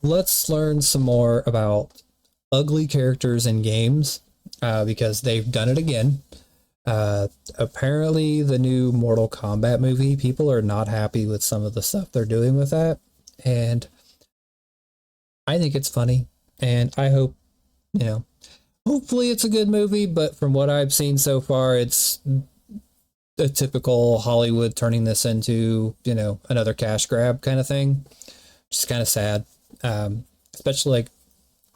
let's learn some more about ugly characters in games because they've done it again. Apparently, the new Mortal Kombat movie, people are not happy with some of the stuff they're doing with that. And I think it's funny. And I hope, you know, hopefully it's a good movie. But from what I've seen so far, it's a typical Hollywood turning this into, another cash grab kind of thing. Just kind of sad. Especially like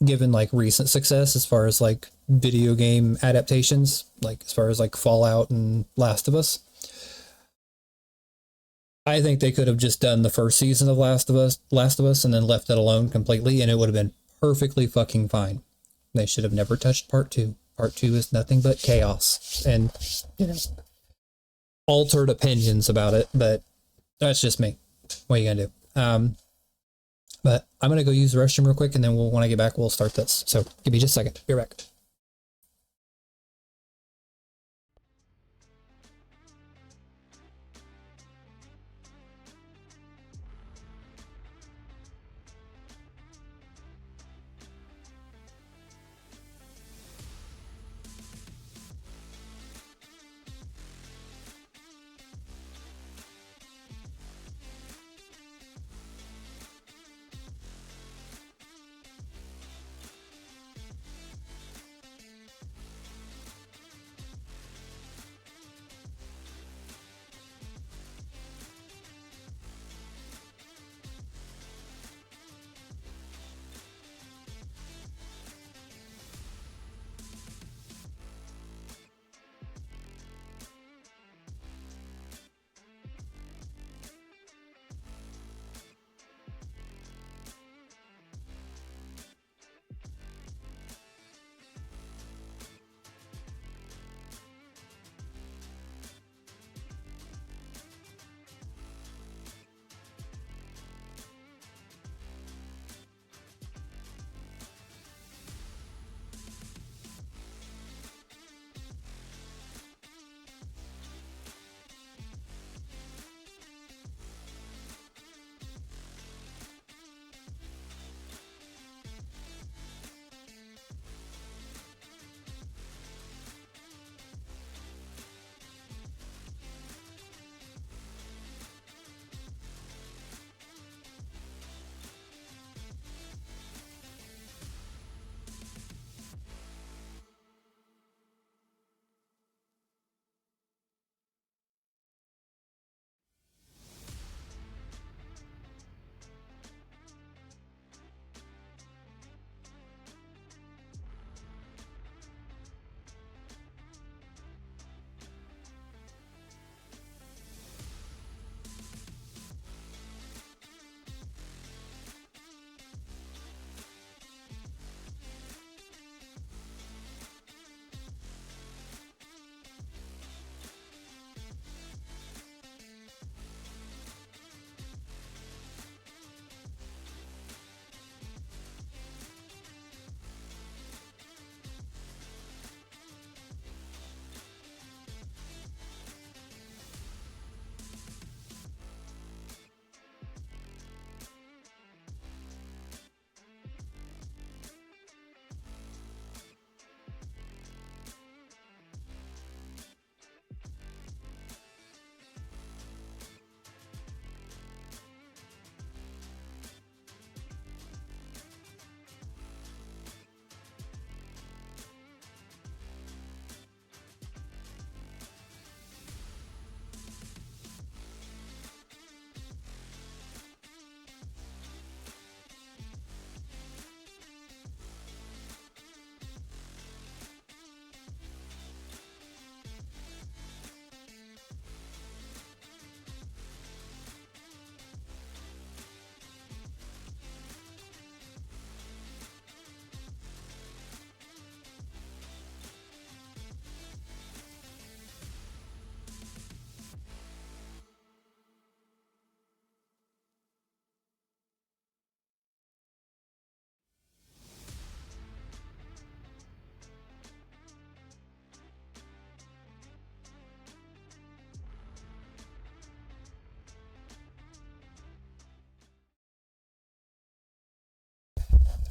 given like recent success as far as like video game adaptations, like as far as like Fallout and Last of Us. I think they could have just done the first season of Last of Us, and then left it alone completely, and it would have been perfectly fucking fine. They should have never touched part two. Part two is nothing but chaos and you know altered opinions about it, but that's just me. What are you gonna do? But I'm gonna go use the restroom real quick, and then when I get back, we'll start this. So give me just a second. Be right back.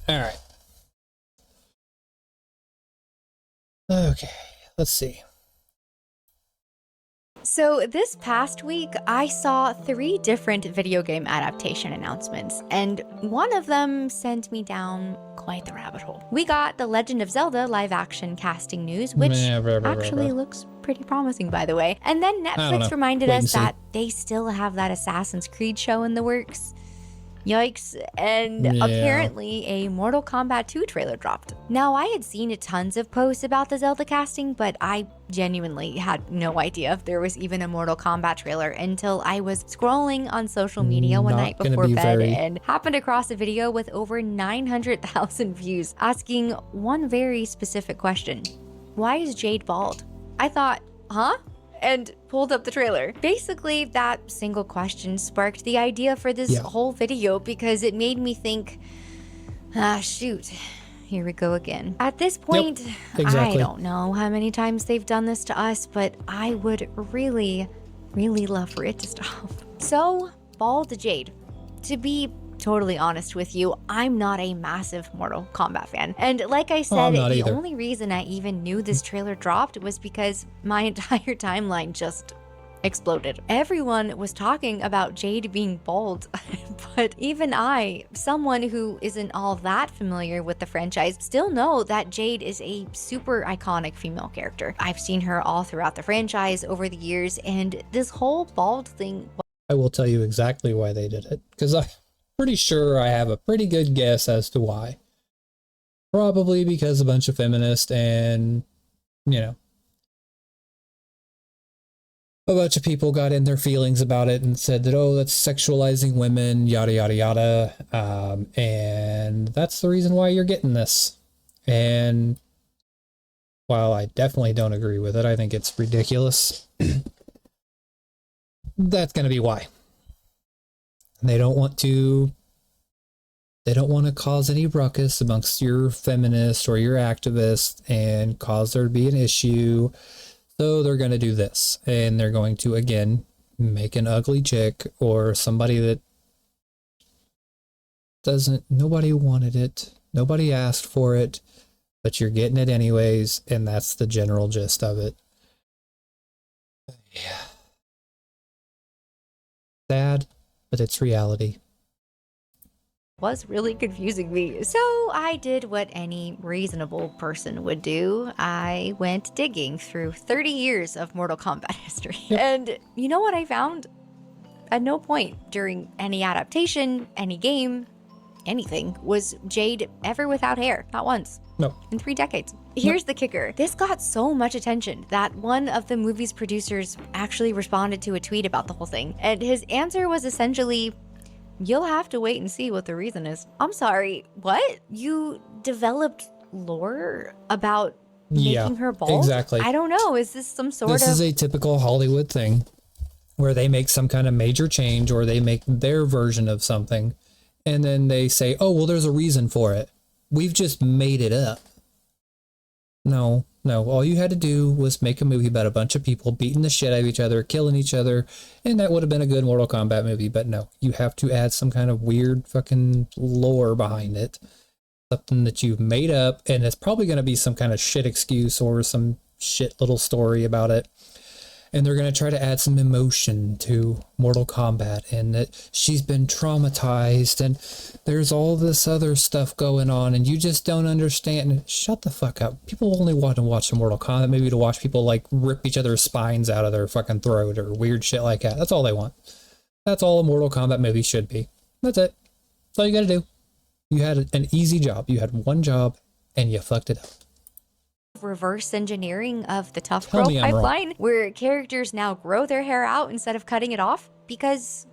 All right. Okay, let's see. So this past week, I saw 3 different video game adaptation announcements, and one of them sent me down quite the rabbit hole. We got the Legend of Zelda live-action casting news, which actually looks pretty promising, by the way. And then Netflix reminded us that they still have that Assassin's Creed show in the works. Yikes. And apparently a Mortal Kombat 2 trailer dropped. Now, I had seen tons of posts about the Zelda casting, but I genuinely had no idea if there was even a Mortal Kombat trailer until I was scrolling on social media one night before bed and happened across a video with over 900,000 views asking one very specific question. Why is Jade bald? I thought, huh? And pulled up the trailer. Basically, that single question sparked the idea for this whole video because it made me think, shoot, here we go again. At this point, I don't know how many times they've done this to us, but I would really, really love for it to stop. So, bald Jade. To be totally honest with you, I'm not a massive Mortal Kombat fan. And like I said, the only reason I even knew this trailer dropped was because my entire timeline just exploded. Everyone was talking about Jade being bald, but even I, someone who isn't all that familiar with the franchise, still know that Jade is a super iconic female character. I've seen her all throughout the franchise over the years, and this whole bald thing... I will tell you exactly why they did it, because I'm pretty sure I have a pretty good guess as to why. Probably because a bunch of feminists and, you know, a bunch of people got in their feelings about it and said that, oh, that's sexualizing women, yada, yada, yada. And that's the reason why you're getting this. And while I definitely don't agree with it, I think it's ridiculous. That's going to be why. They don't want to cause any ruckus amongst your feminists or your activists and cause there to be an issue. So they're going to do this. And they're going to, again, make an ugly chick or somebody that nobody wanted it. Nobody asked for it, but you're getting it anyways. And that's the general gist of it. Yeah. Sad, but it's reality. Was really confusing me. So I did what any reasonable person would do. I went digging through 30 years of Mortal Kombat history. And you know what I found? At no point during any adaptation, any game, anything, was Jade ever without hair. Not once. No. In 3 decades. Here's the kicker. This got so much attention that one of the movie's producers actually responded to a tweet about the whole thing. And his answer was essentially, you'll have to wait and see what the reason is. I'm sorry, what? You developed lore about making her bald? Exactly. I don't know. Is this some sort of... This is a typical Hollywood thing where they make some kind of major change or they make their version of something and then they say, oh, well, there's a reason for it. We've just made it up. No. All you had to do was make a movie about a bunch of people beating the shit out of each other, killing each other, and that would have been a good Mortal Kombat movie. But no, you have to add some kind of weird fucking lore behind it. Something that you've made up, and it's probably going to be some kind of shit excuse or some shit little story about it. And they're going to try to add some emotion to Mortal Kombat and that she's been traumatized and there's all this other stuff going on and you just don't understand. Shut the fuck up. People only want to watch a Mortal Kombat maybe to watch people like rip each other's spines out of their fucking throat or weird shit like that. That's all they want. That's all a Mortal Kombat movie should be. That's it. That's all you got to do. You had an easy job. You had one job and you fucked it up. Reverse engineering of the tough girl pipeline where characters now grow their hair out instead of cutting it off, because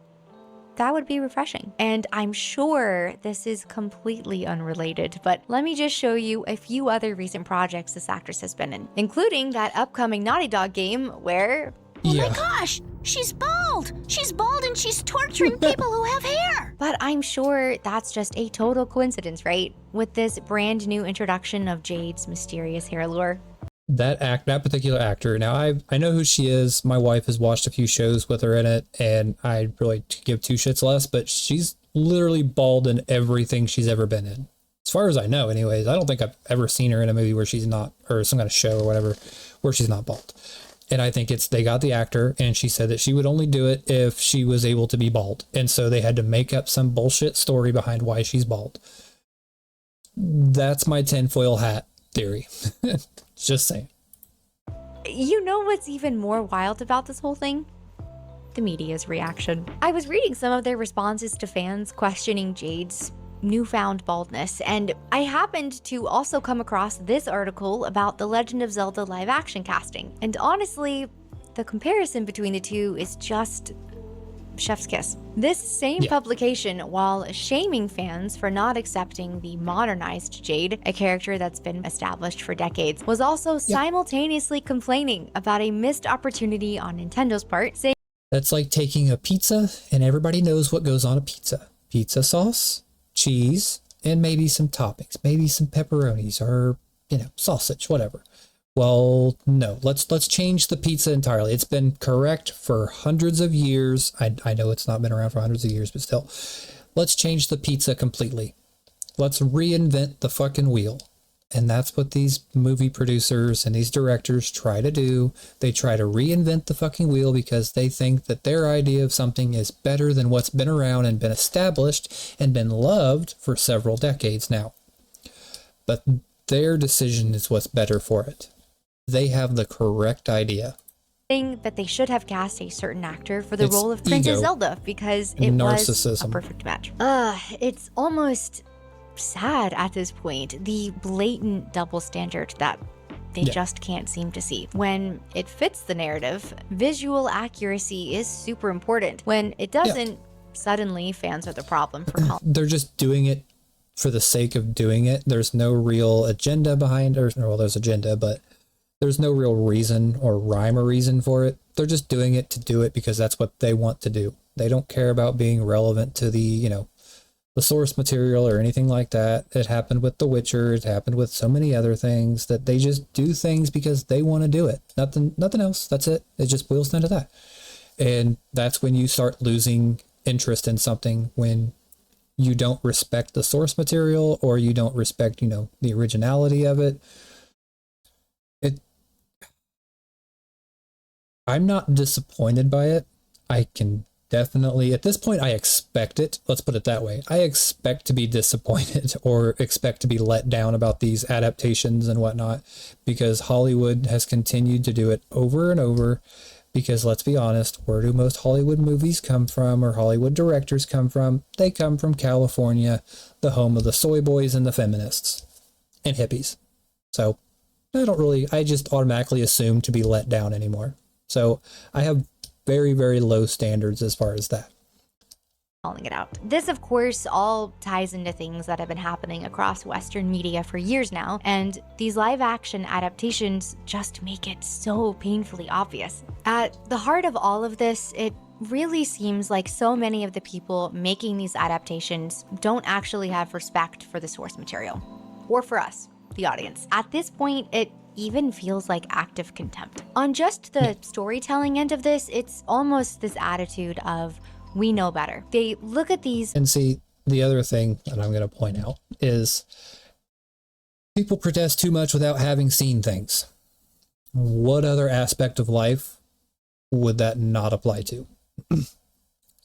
that would be refreshing. And I'm sure this is completely unrelated, but let me just show you a few other recent projects this actress has been in, including that upcoming Naughty Dog game where... Oh my gosh, she's bald! She's bald and she's torturing people who have hair! But I'm sure that's just a total coincidence, right? With this brand new introduction of Jade's mysterious hair lore. That particular actor, now I know who she is. My wife has watched a few shows with her in it, and I really give two shits less, but she's literally bald in everything she's ever been in. As far as I know, anyways. I don't think I've ever seen her in a movie where she's not, or some kind of show or whatever, where she's not bald. And I think they got the actor, and she said that she would only do it if she was able to be bald. And so they had to make up some bullshit story behind why she's bald. That's my tinfoil hat theory. Just saying. You know what's even more wild about this whole thing? The media's reaction. I was reading some of their responses to fans questioning Jade's newfound baldness, and I happened to also come across this article about the Legend of Zelda live action casting. And honestly, the comparison between the two is just chef's kiss. This same publication, while shaming fans for not accepting the modernized Jade, a character that's been established for decades, was also simultaneously complaining about a missed opportunity on Nintendo's part, saying, that's like taking a pizza and everybody knows what goes on a pizza. Pizza sauce, cheese, and maybe some toppings, maybe some pepperonis or, sausage, whatever. Well, no, let's change the pizza entirely. It's been correct for hundreds of years. I know it's not been around for hundreds of years, but still, let's change the pizza completely. Let's reinvent the fucking wheel. And that's what these movie producers and these directors try to do. They try to reinvent the fucking wheel because they think that their idea of something is better than what's been around and been established and been loved for several decades now. But their decision is what's better for it. They have the correct idea. That they should have cast a certain actor for the role of Princess Zelda because it was a perfect match. It's almost sad at this point, the blatant double standard that they just can't seem to see. When it fits the narrative, visual accuracy is super important. When it doesn't, suddenly fans are the problem for calling. They're just doing it for the sake of doing it. There's no real agenda behind it. Well, there's agenda, but there's no real reason or rhyme or reason for it. They're just doing it to do it because that's what they want to do. They don't care about being relevant to the, the source material or anything like that. It happened with The Witcher. It happened with so many other things that they just do things because they want to do it. Nothing else. That's it. It just boils down to that. And that's when you start losing interest in something, when you don't respect the source material or you don't respect, the originality of it. I'm not disappointed by it. I can definitely, at this point, I expect it. Let's put it that way. I expect to be disappointed or expect to be let down about these adaptations and whatnot, because Hollywood has continued to do it over and over. Because let's be honest, where do most Hollywood movies come from, or Hollywood directors come from? They come from California, the home of the soy boys and the feminists and hippies. So I just automatically assume to be let down anymore. So I have very, very low standards as far as that. Calling it out. This, of course, all ties into things that have been happening across Western media for years now, and these live-action adaptations just make it so painfully obvious. At the heart of all of this, it really seems like so many of the people making these adaptations don't actually have respect for the source material, or for us, the audience. At this point, it even feels like active contempt. On just the storytelling end of this, it's almost this attitude of, we know better. They look at these. And see, the other thing that I'm going to point out is people protest too much without having seen things. What other aspect of life would that not apply to?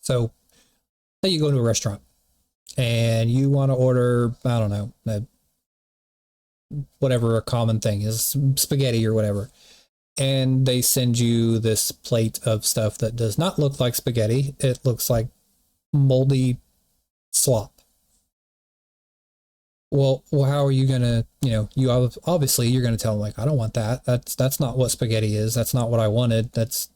So, say you go to a restaurant and you want to order, I don't know, whatever a common thing is, spaghetti or whatever. And they send you this plate of stuff that does not look like spaghetti. It looks like moldy slop. Well, how are you going to, obviously you're going to tell them, like, I don't want that. That's not what spaghetti is. That's not what I wanted. That's,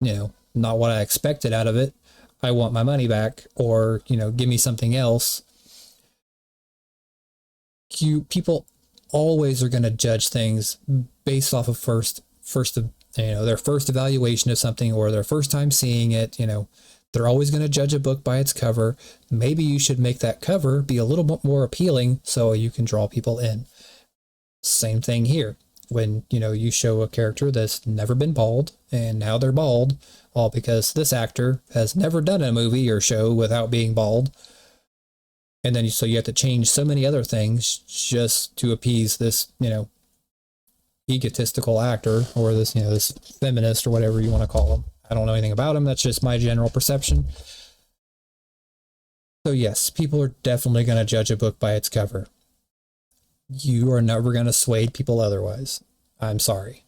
not what I expected out of it. I want my money back, or, give me something else. People always are going to judge things based off of their first evaluation of something, or their first time seeing it. They're always going to judge a book by its cover. Maybe you should make that cover be a little bit more appealing so you can draw people in. Same thing here. When, you show a character that's never been bald and now they're bald, all because this actor has never done a movie or show without being bald. And then so you have to change so many other things just to appease this, egotistical actor, or this, this feminist, or whatever you want to call him. I don't know anything about him. That's just my general perception. So yes, people are definitely going to judge a book by its cover. You are never going to sway people otherwise. I'm sorry.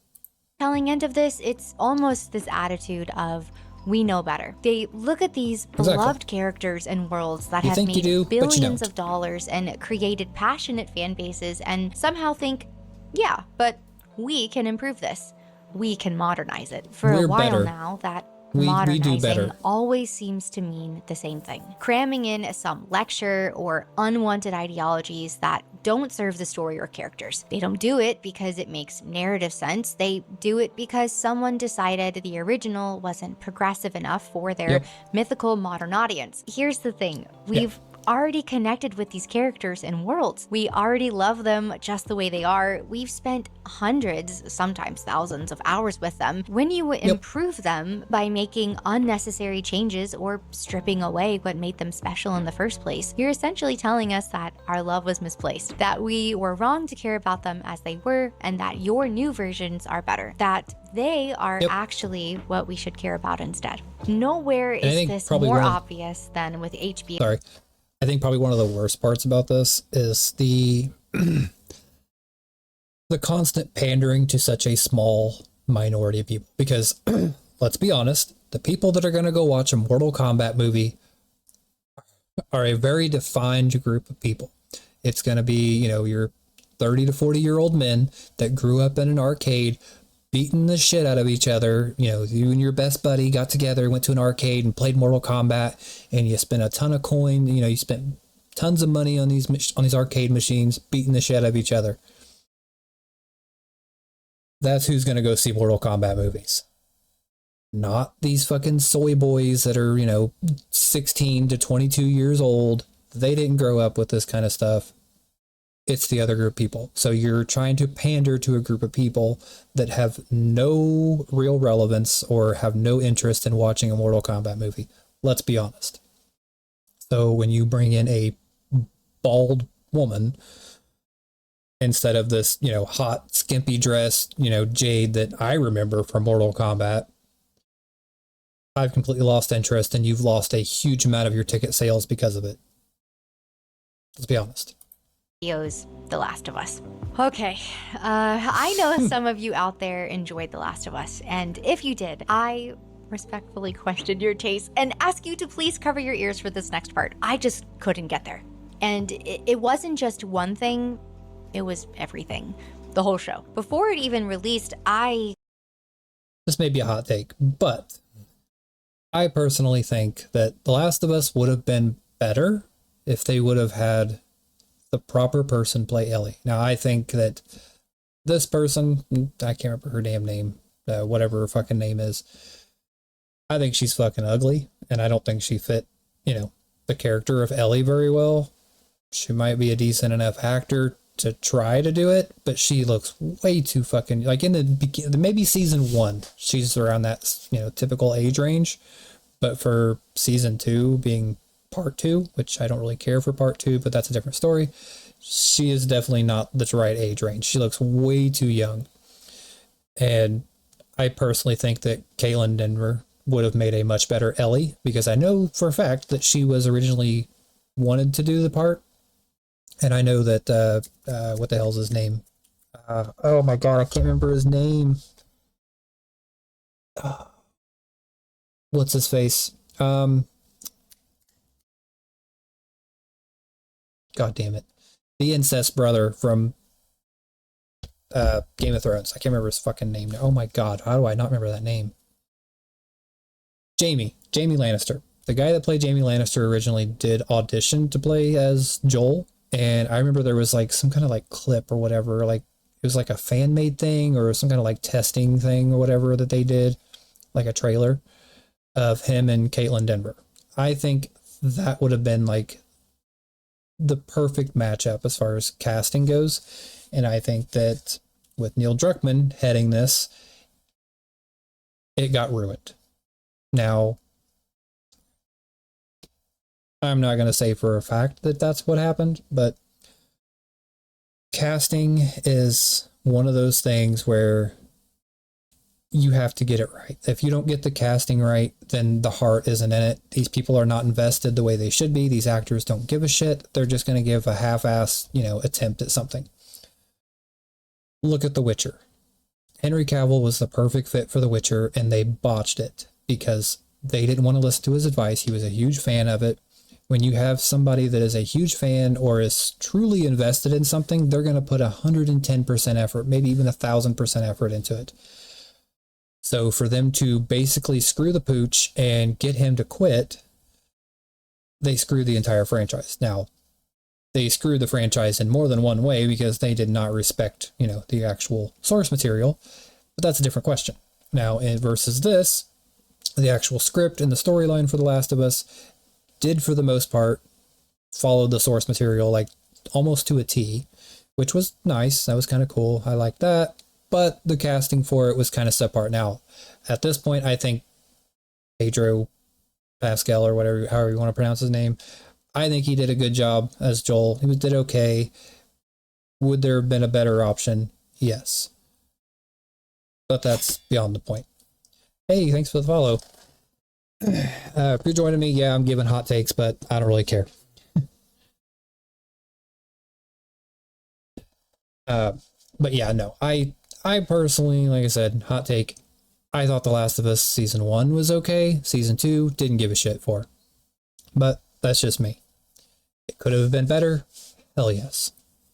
Telling end of this, it's almost this attitude of, we know better. They look at these beloved characters and worlds that have made billions of dollars and created passionate fan bases, and somehow think, yeah, but we can improve this. We can modernize it. For a while now, that modernizing always seems to mean the same thing. Cramming in some lecture or unwanted ideologies that don't serve the story or characters. They don't do it because it makes narrative sense. They do it because someone decided the original wasn't progressive enough for their mythical modern audience. Here's the thing. We've already connected with these characters and worlds. We already love them just the way they are. We've spent hundreds, sometimes thousands of hours with them. When you improve them by making unnecessary changes or stripping away what made them special in the first place, you're essentially telling us that our love was misplaced, that we were wrong to care about them as they were, and that your new versions are better, that they are actually what we should care about instead. Nowhere is this more obvious than with HBO. Sorry. I think probably one of the worst parts about this is the constant pandering to such a small minority of people. Because let's be honest, the people that are going to go watch a Mortal Kombat movie are a very defined group of people. It's going to be, your 30 to 40-year-old men that grew up in an arcade beating the shit out of each other. You and your best buddy got together, went to an arcade and played Mortal Kombat, and you spent a ton of coin. You spent tons of money on these arcade machines, beating the shit out of each other. That's who's going to go see Mortal Kombat movies. Not these fucking soy boys that are, 16 to 22 years old. They didn't grow up with this kind of stuff. It's the other group of people. So you're trying to pander to a group of people that have no real relevance or have no interest in watching a Mortal Kombat movie. Let's be honest. So when you bring in a bald woman instead of this, hot, skimpy dress, Jade that I remember from Mortal Kombat, I've completely lost interest, and you've lost a huge amount of your ticket sales because of it. Let's be honest. The Last of Us. Okay, I know some of you out there enjoyed The Last of Us, and if you did, I respectfully question your taste and ask you to please cover your ears for this next part. I just couldn't get there. And it wasn't just one thing, it was everything. The whole show. Before it even released, This may be a hot take, but I personally think that The Last of Us would have been better if they would have had the proper person play Ellie. Now, I think that this person, I can't remember her damn name, whatever her fucking name is, I think she's fucking ugly, and I don't think she fit, the character of Ellie very well. She might be a decent enough actor to try to do it, but she looks way too fucking, like in the beginning, maybe season 1, she's around that, typical age range, but for season 2 being part 2, which I don't really care for part 2, but that's a different story. She is definitely not the right age range. She looks way too young. And I personally think that Caitlin Denver would have made a much better Ellie, because I know for a fact that she was originally wanted to do the part. And I know that, what the hell's his name? Oh my God, I can't remember his name. What's his face? God damn it. The incest brother from Game of Thrones. I can't remember his fucking name. Oh my God. How do I not remember that name? Jamie Lannister. The guy that played Jamie Lannister originally did audition to play as Joel. And I remember there was like some kind of like clip or whatever. Like it was like a fan made thing or some kind of like testing thing or whatever that they did. Like a trailer of him and Caitlin Denver. I think that would have been like the perfect matchup as far as casting goes. And I think that with Neil Druckmann heading this, it got ruined. Now, I'm not going to say for a fact that that's what happened, but casting is one of those things where you have to get it right. If you don't get the casting right, then the heart isn't in it. These people are not invested the way they should be. These actors don't give a shit. They're just going to give a half-ass, attempt at something. Look at The Witcher. Henry Cavill was the perfect fit for The Witcher, and they botched it because they didn't want to listen to his advice. He was a huge fan of it. When you have somebody that is a huge fan or is truly invested in something, they're going to put 110% effort, maybe even 1,000% effort into it. So for them to basically screw the pooch and get him to quit, they screwed the entire franchise. Now, they screwed the franchise in more than one way because they did not respect, the actual source material, but that's a different question. Now, versus this, the actual script and the storyline for The Last of Us did, for the most part, follow the source material, like almost to a T, which was nice. That was kind of cool. I liked that. But the casting for it was kind of subpar. Now, at this point, I think Pedro Pascal, or whatever, however you want to pronounce his name, I think he did a good job as Joel. He did okay. Would there have been a better option? Yes. But that's beyond the point. Hey, thanks for the follow. If you're joining me, yeah, I'm giving hot takes, but I don't really care. But yeah, no, I personally, like I said, hot take, I thought The Last of Us Season 1 was okay. Season 2, didn't give a shit for. But that's just me. It could have been better. Hell yes.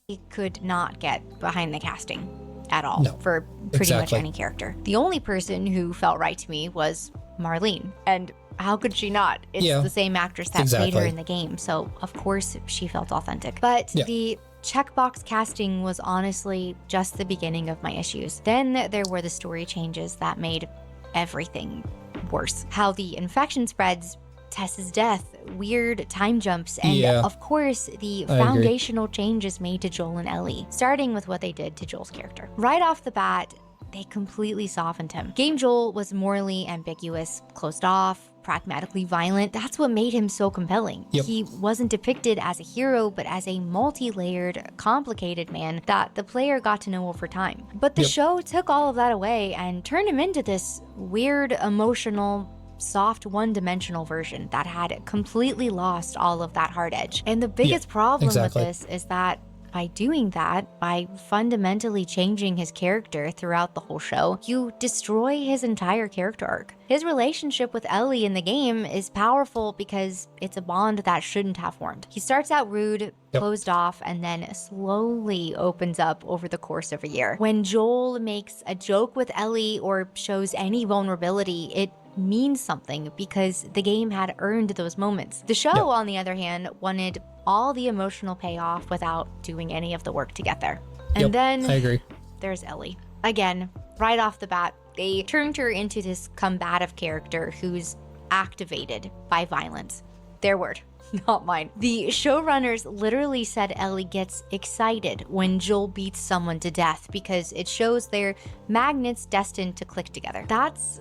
He could not get behind the casting at all for pretty exactly. much any character. The only person who felt right to me was Marlene. And how could she not? It's the same actress that played her in the game. So, of course, she felt authentic. But the checkbox casting was honestly just the beginning of my issues. Then there were the story changes that made everything worse. How the infection spreads, Tess's death, weird time jumps, and of course the foundational changes made to Joel and Ellie, starting with what they did to Joel's character. Right off the bat, they completely softened him. Game Joel was morally ambiguous, closed off, pragmatically violent. That's what made him so compelling. He wasn't depicted as a hero, but as a multi-layered, complicated man that the player got to know over time. But the show took all of that away and turned him into this weird, emotional, soft, one-dimensional version that had completely lost all of that hard edge. And the biggest problem with this is that by doing that, by fundamentally changing his character throughout the whole show, you destroy his entire character arc. His relationship with Ellie in the game is powerful because it's a bond that shouldn't have formed. He starts out rude, closed off, and then slowly opens up over the course of a year. When Joel makes a joke with Ellie or shows any vulnerability, it means something because the game had earned those moments. The show, on the other hand, wanted all the emotional payoff without doing any of the work to get there. And then I agree. There's Ellie. Again, right off the bat, they turned her into this combative character who's activated by violence. Their word, not mine. The showrunners literally said Ellie gets excited when Joel beats someone to death because it shows their magnets destined to click together. That's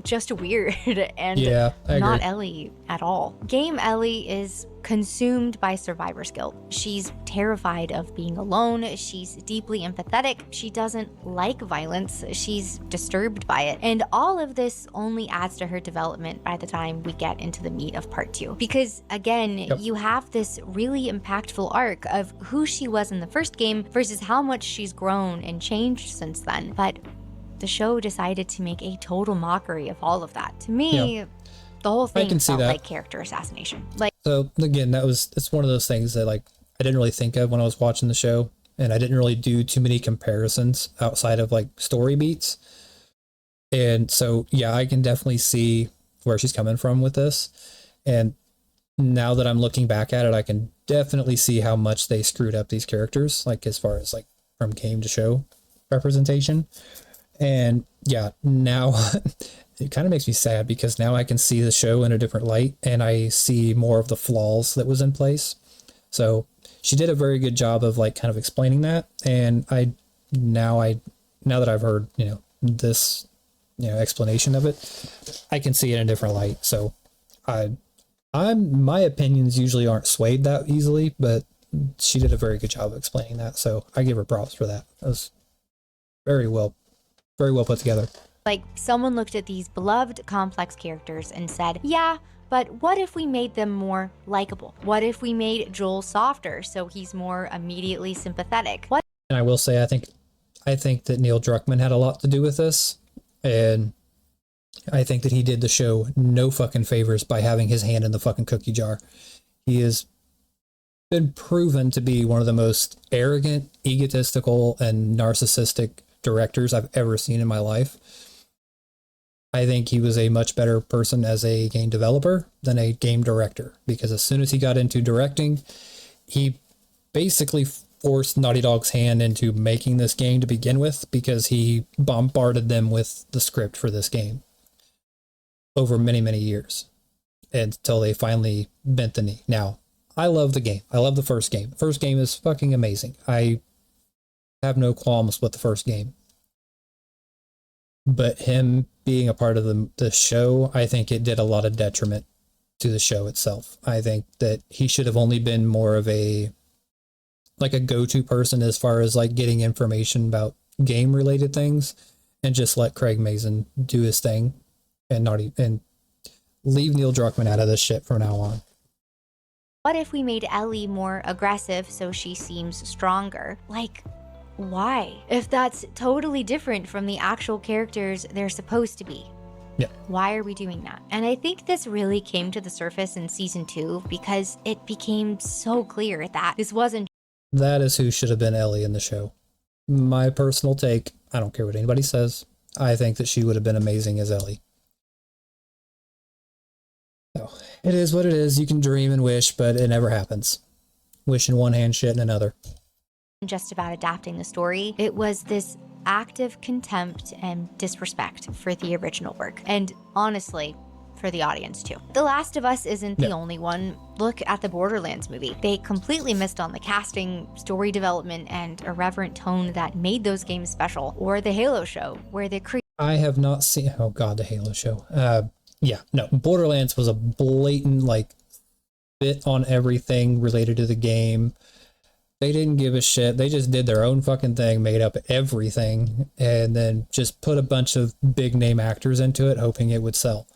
just weird and not Ellie at all. Game Ellie is consumed by survivor's guilt. She's terrified of being alone. She's deeply empathetic. She doesn't like violence. She's disturbed by it. And all of this only adds to her development by the time we get into the meat of part 2. Because again, you have this really impactful arc of who she was in the first game versus how much she's grown and changed since then. But the show decided to make a total mockery of all of that. To me, the whole thing felt like character assassination. So again, it's one of those things that I didn't really think of when I was watching the show, and I didn't really do too many comparisons outside of story beats. And so I can definitely see where she's coming from with this. And now that I'm looking back at it, I can definitely see how much they screwed up these characters, as far as from game to show representation. And now it kind of makes me sad because now I can see the show in a different light and I see more of the flaws that was in place. So she did a very good job of kind of explaining that. And now that I've heard, this, explanation of it, I can see it in a different light. So My opinions usually aren't swayed that easily, but she did a very good job of explaining that. So I give her props for that. That was very well put together. Like, someone looked at these beloved, complex characters and said, yeah, but what if we made them more likable? What if we made Joel softer so he's more immediately sympathetic? What? And I will say, I think that Neil Druckmann had a lot to do with this, and I think that he did the show no fucking favors by having his hand in the fucking cookie jar. He has been proven to be one of the most arrogant, egotistical, and narcissistic directors I've ever seen in my life. I think he was a much better person as a game developer than a game director, because as soon as he got into directing, he basically forced Naughty Dog's hand into making this game to begin with, because he bombarded them with the script for this game over many, many years until they finally bent the knee. Now, I love the game. I love the first game. The first game is fucking amazing. I have no qualms with the first game. But him being a part of the show, I think it did a lot of detriment to the show itself. I think that he should have only been more of a go-to person as far as like getting information about game related things, and just let Craig Mazin do his thing and leave Neil Druckmann out of this shit from now on. What if we made Ellie more aggressive so she seems stronger? Like, why? If that's totally different from the actual characters they're supposed to be. Yeah. Why are we doing that? And I think this really came to the surface in season 2 because it became so clear that this wasn't. That is who should have been Ellie in the show. My personal take, I don't care what anybody says, I think that she would have been amazing as Ellie. So, it is what it is. You can dream and wish, but it never happens. Wish in one hand, shit in another. Just about adapting the story. It was this active contempt and disrespect for the original work. And honestly, for the audience too. The Last of Us isn't the only one. Look at the Borderlands movie. They completely missed on the casting, story development, and irreverent tone that made those games special. Or the Halo show, where they I have not seen, oh god, the Halo show. Borderlands was a blatant, bit on everything related to the game. They didn't give a shit. They just did their own fucking thing, made up everything, and then just put a bunch of big name actors into it, hoping it would sell.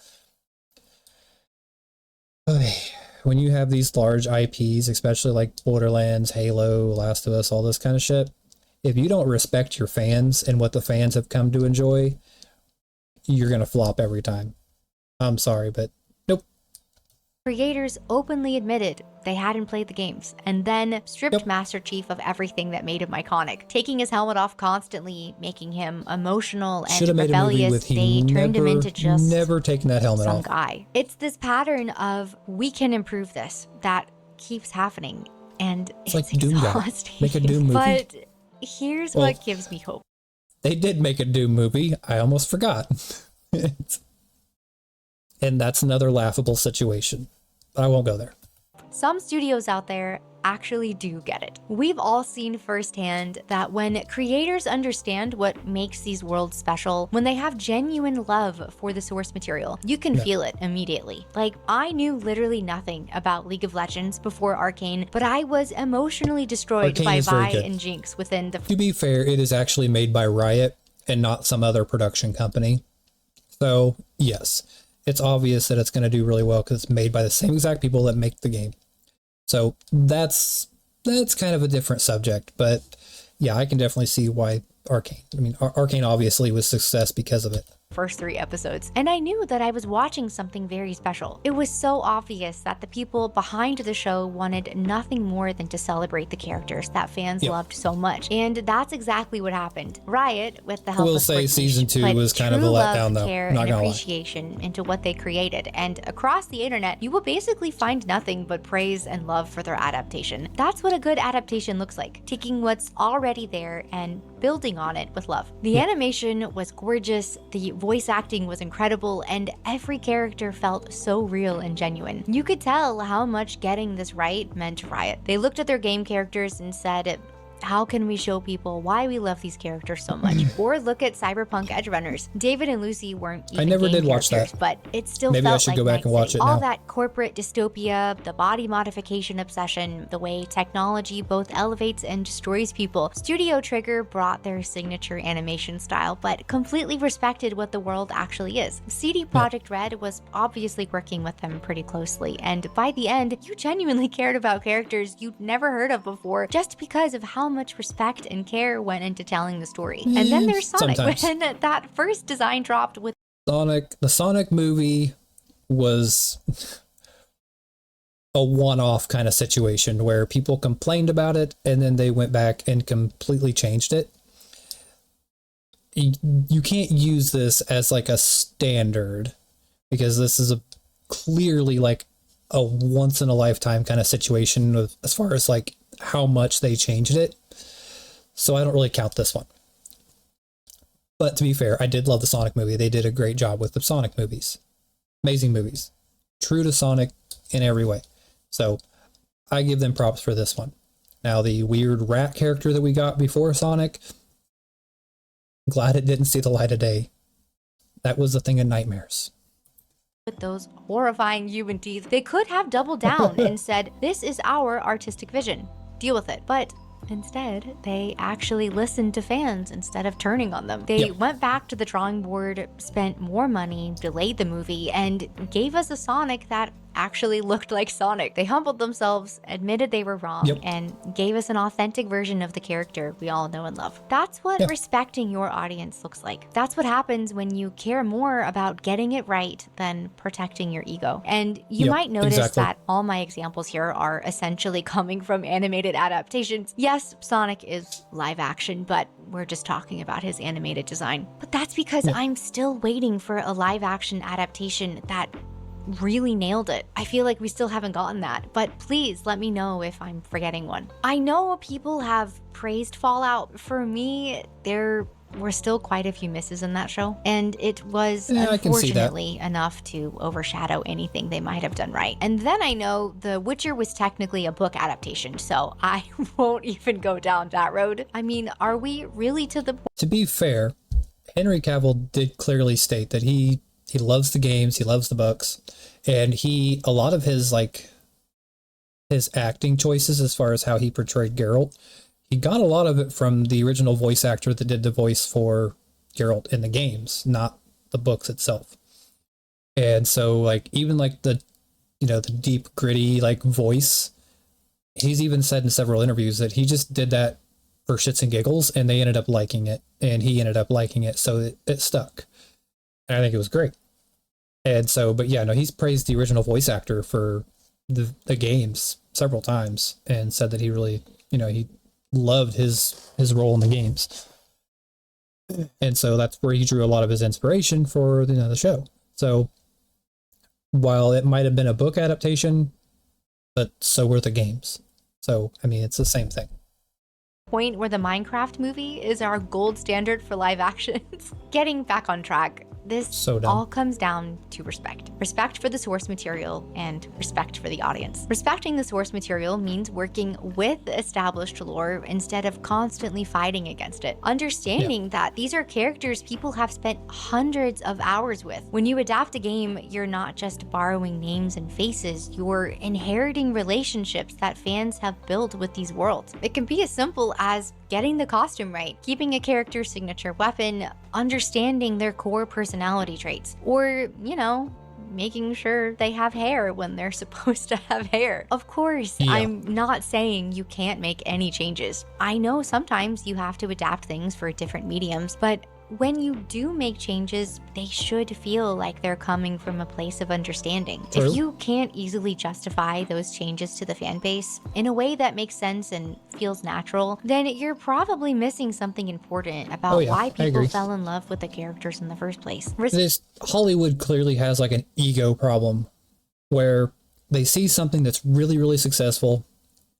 When you have these large IPs, especially like Borderlands, Halo, Last of Us, all this kind of shit, if you don't respect your fans and what the fans have come to enjoy, you're going to flop every time. I'm sorry, but nope. creators openly admitted they hadn't played the games, and then stripped Master Chief of everything that made him iconic, taking his helmet off constantly, making him emotional and rebellious. They turned him into just never taking that helmet some off. guy. It's this pattern of we can improve this that keeps happening, and it's like Doom guy. exhausting. Make a Doom movie. But here's what gives me hope. They did make a Doom movie. I almost forgot. And that's another laughable situation. But I won't go there. Some studios out there actually do get it. We've all seen firsthand that when creators understand what makes these worlds special, when they have genuine love for the source material, you can feel it immediately. Like, I knew literally nothing about League of Legends before Arcane, but I was emotionally destroyed by Vi and Jinx within the... To be fair, it is actually made by Riot and not some other production company. So, yes, it's obvious that it's going to do really well because it's made by the same exact people that make the game. So that's kind of a different subject, but yeah, I can definitely see why Arcane. I mean, Arcane obviously was success because of it. First 3 episodes, and I knew that I was watching something very special. It was so obvious that the people behind the show wanted nothing more than to celebrate the characters that fans loved so much, and that's exactly what happened. Riot, with the help of Squid season 2 was kind of a letdown, though. Care and appreciation into what they created, and across the internet, you will basically find nothing but praise and love for their adaptation. That's what a good adaptation looks like: taking what's already there and building on it with love. The animation was gorgeous, the voice acting was incredible, and every character felt so real and genuine. You could tell how much getting this right meant to Riot. They looked at their game characters and said, how can we show people why we love these characters so much? Or look at Cyberpunk Edgerunners. David and Lucy weren't even I never game did watch characters, that. but it still Maybe I felt should like go back Night and watch City. it All now. that corporate dystopia, the body modification obsession, the way technology both elevates and destroys people. Studio Trigger brought their signature animation style, but completely respected what the world actually is. CD Projekt Red was obviously working with them pretty closely, and by the end, you genuinely cared about characters you'd never heard of before just because of how much respect and care went into telling the story. And then there's Sonic. Sometimes. When that first design dropped with The Sonic movie was a one-off kind of situation where people complained about it and then they went back and completely changed it. You can't use this as like a standard, because this is clearly like a once in a lifetime kind of situation as far as like how much they changed it. So I don't really count this one. But to be fair, I did love the Sonic movie. They did a great job with the Sonic movies. Amazing movies. True to Sonic in every way. So I give them props for this one. Now, the weird rat character that we got before Sonic, glad it didn't see the light of day. That was a thing of nightmares. with those horrifying human teeth, they could have doubled down and said, this is our artistic vision. Deal with it. But instead, they actually listened to fans instead of turning on them. They went back to the drawing board, spent more money, delayed the movie, and gave us a Sonic that actually looked like Sonic. They humbled themselves, admitted they were wrong, and gave us an authentic version of the character we all know and love. That's what respecting your audience looks like. That's what happens when you care more about getting it right than protecting your ego. And you might notice that all my examples here are essentially coming from animated adaptations. Yes, Sonic is live action, but we're just talking about his animated design. But that's because I'm still waiting for a live action adaptation that really nailed it. I feel like we still haven't gotten that, but please let me know if I'm forgetting one. I know people have praised Fallout. For me, there were still quite a few misses in that show, and it was unfortunately enough to overshadow anything they might have done right. And then I know The Witcher was technically a book adaptation, so I won't even go down that road. I mean, are we really to the point? To be fair, Henry Cavill did clearly state that he loves the games, he loves the books, and a lot of his his acting choices as far as how he portrayed Geralt, he got a lot of it from the original voice actor that did the voice for Geralt in the games, not the books itself. And so even the deep gritty voice, he's even said in several interviews that he just did that for shits and giggles, and they ended up liking it, and he ended up liking it, so it stuck. And I think it was great. And so, but yeah, no, he's praised the original voice actor for the games several times and said that he really, he loved his role in the games. And so that's where he drew a lot of his inspiration for the show. So while it might have been a book adaptation, but so were the games. So, I mean, it's the same thing. Point where the Minecraft movie is our gold standard for live actions. Getting back on track, this all comes down to respect. Respect for the source material and respect for the audience. Respecting the source material means working with established lore instead of constantly fighting against it. Understanding that these are characters people have spent hundreds of hours with. When you adapt a game, you're not just borrowing names and faces, you're inheriting relationships that fans have built with these worlds. It can be as simple as getting the costume right, keeping a character's signature weapon, understanding their core personality traits, or, making sure they have hair when they're supposed to have hair. Of course, I'm not saying you can't make any changes. I know sometimes you have to adapt things for different mediums, but when you do make changes, they should feel like they're coming from a place of understanding. True. If you can't easily justify those changes to the fan base in a way that makes sense and feels natural, then you're probably missing something important about why people fell in love with the characters in the first place. Hollywood clearly has an ego problem where they see something that's really, really successful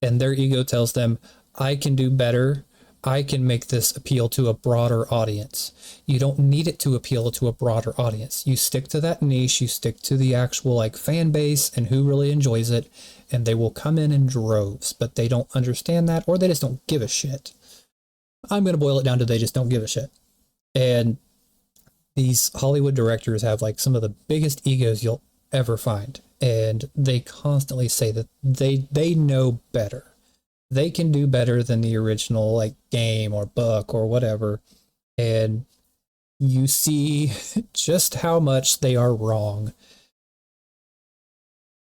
and their ego tells them, I can do better. I can make this appeal to a broader audience. You don't need it to appeal to a broader audience. You stick to that niche, you stick to the actual like fan base and who really enjoys it, and they will come in droves, but they don't understand that, or they just don't give a shit. I'm going to boil it down to they just don't give a shit. And these Hollywood directors have like some of the biggest egos you'll ever find. And they constantly say that they know better. They can do better than the original like game or book or whatever. And you see just how much they are wrong.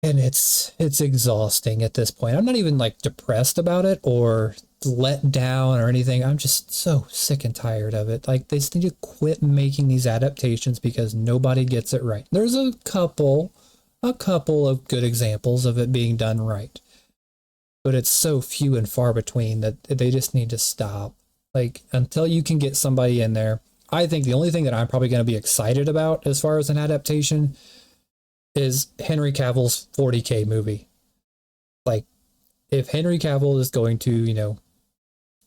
And it's exhausting at this point. I'm not even like depressed about it or let down or anything. I'm just so sick and tired of it. Like, they just need to quit making these adaptations because nobody gets it right. There's a couple of good examples of it being done right, but it's so few and far between that they just need to stop. Like, until you can get somebody in there, I think the only thing that I'm probably going to be excited about as far as an adaptation is Henry Cavill's 40K movie. Like, if Henry Cavill is going to, you know,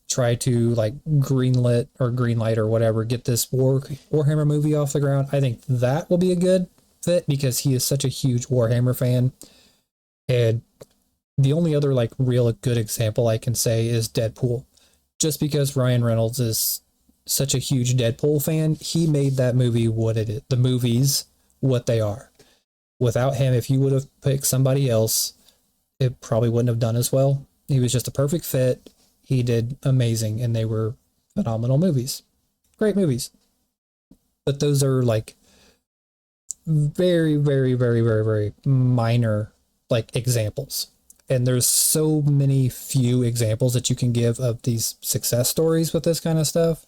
try to like greenlight or whatever, get this Warhammer movie off the ground, I think that will be a good fit because he is such a huge Warhammer fan. And the only other like real good example I can say is Deadpool. Just because Ryan Reynolds is such a huge Deadpool fan, he made that movie what it is, the movies what they are. Without him, if you would have picked somebody else, it probably wouldn't have done as well. He was just a perfect fit. He did amazing, and they were phenomenal movies. Great movies. But those are like very, very, very, very, very minor like examples. And there's so many few examples that you can give of these success stories with this kind of stuff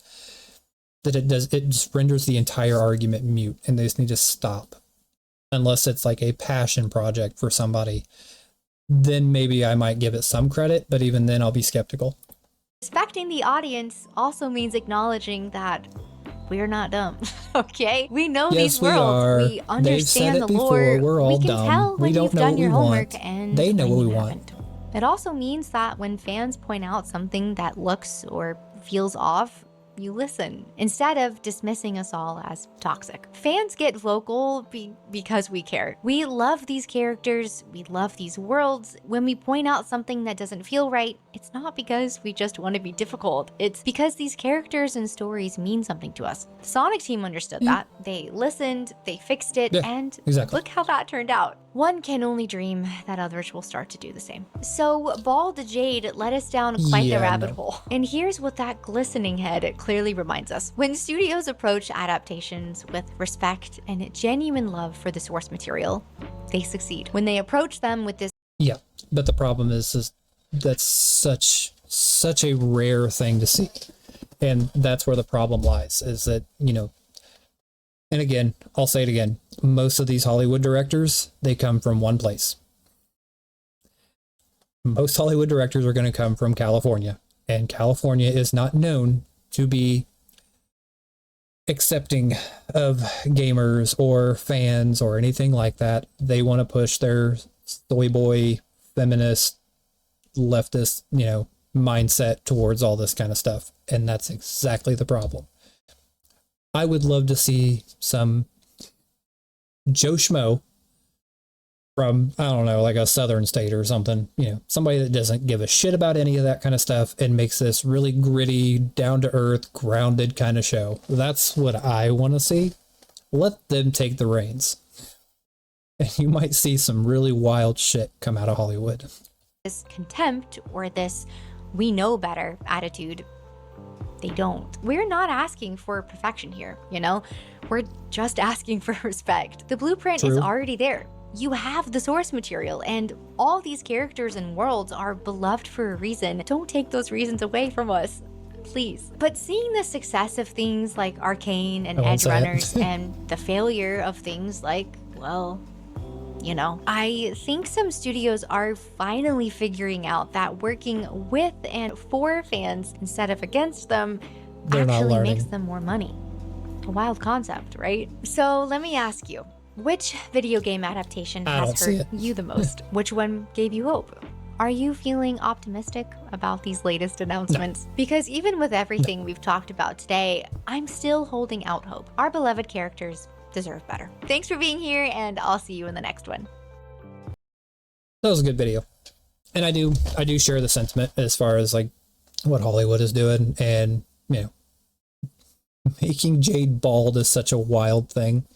that it just renders the entire argument mute, and they just need to stop. Unless it's like a passion project for somebody, then maybe I might give it some credit, but even then I'll be skeptical. Respecting the audience also means acknowledging that we're not dumb, okay? We know these worlds. We understand the lore. We're all we can dumb. tell when you've done your homework and they know what we want. It also means that when fans point out something that looks or feels off, you listen instead of dismissing us all as toxic. Fans get vocal because we care. We love these characters. We love these worlds. When we point out something that doesn't feel right, it's not because we just want to be difficult. It's because these characters and stories mean something to us. The Sonic team understood that. They listened, they fixed it, and look how that turned out. One can only dream that others will start to do the same. So Bald Jade led us down quite the rabbit hole. And here's what that glistening head clearly reminds us. When studios approach adaptations with respect and genuine love for the source material, they succeed. When they approach them with this... Yeah, but the problem is that's such a rare thing to see. And that's where the problem lies, is that, you know, and again, I'll say it again, most of these Hollywood directors, they come from one place. Most Hollywood directors are going to come from California, and California is not known to be accepting of gamers or fans or anything like that. They want to push their soy boy, feminist, leftist, you know, mindset towards all this kind of stuff. And that's exactly the problem. I would love to see some Joe Schmo from, I don't know, like a southern state or something, you know, somebody that doesn't give a shit about any of that kind of stuff and makes this really gritty, down to earth, grounded kind of show. That's what I want to see. Let them take the reins. And you might see some really wild shit come out of Hollywood. This contempt or this we know better attitude, they don't. We're not asking for perfection here, you know? We're just asking for respect. The blueprint is already there. You have the source material, and all these characters and worlds are beloved for a reason. Don't take those reasons away from us, please. But seeing the success of things like Arcane and Edge Runners and the failure of things like, well, you know, I think some studios are finally figuring out that working with and for fans instead of against them actually makes them more money. A wild concept, right? So let me ask you, which video game adaptation has hurt you the most? Which one gave you hope? Are you feeling optimistic about these latest announcements? Because even with everything we've talked about today, I'm still holding out hope. Our beloved characters deserve better. Thanks for being here, and I'll see you in the next one. That was a good video. And I do share the sentiment as far as like what Hollywood is doing, and you know, making Jade bald is such a wild thing.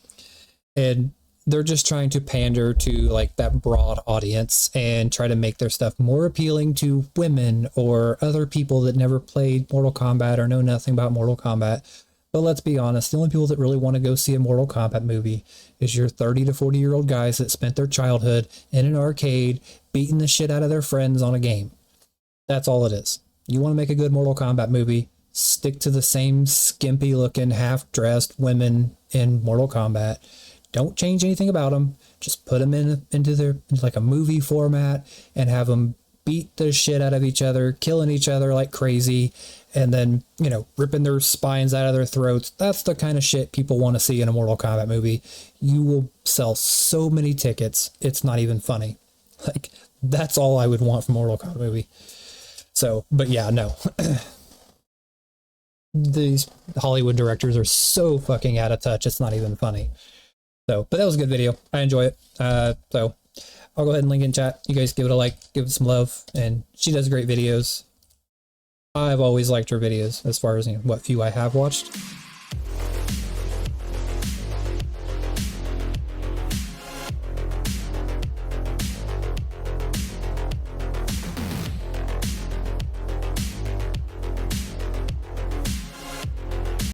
And they're just trying to pander to like that broad audience and try to make their stuff more appealing to women or other people that never played Mortal Kombat or know nothing about Mortal Kombat. But let's be honest, the only people that really want to go see a Mortal Kombat movie is your 30 to 40-year-old guys that spent their childhood in an arcade beating the shit out of their friends on a game. That's all it is. You want to make a good Mortal Kombat movie, stick to the same skimpy looking half-dressed women in Mortal Kombat. Don't change anything about them. Just put them into like a movie format and have them beat the shit out of each other, killing each other like crazy, and then, you know, ripping their spines out of their throats. That's the kind of shit people want to see in a Mortal Kombat movie. You will sell so many tickets, it's not even funny. Like, that's all I would want from a Mortal Kombat movie. So, but yeah, no. These Hollywood directors are so fucking out of touch, it's not even funny. So, but that was a good video. I enjoy it. So I'll go ahead and link in chat. You guys give it a like, give it some love. And she does great videos. I've always liked her videos as far as, you know, what few I have watched.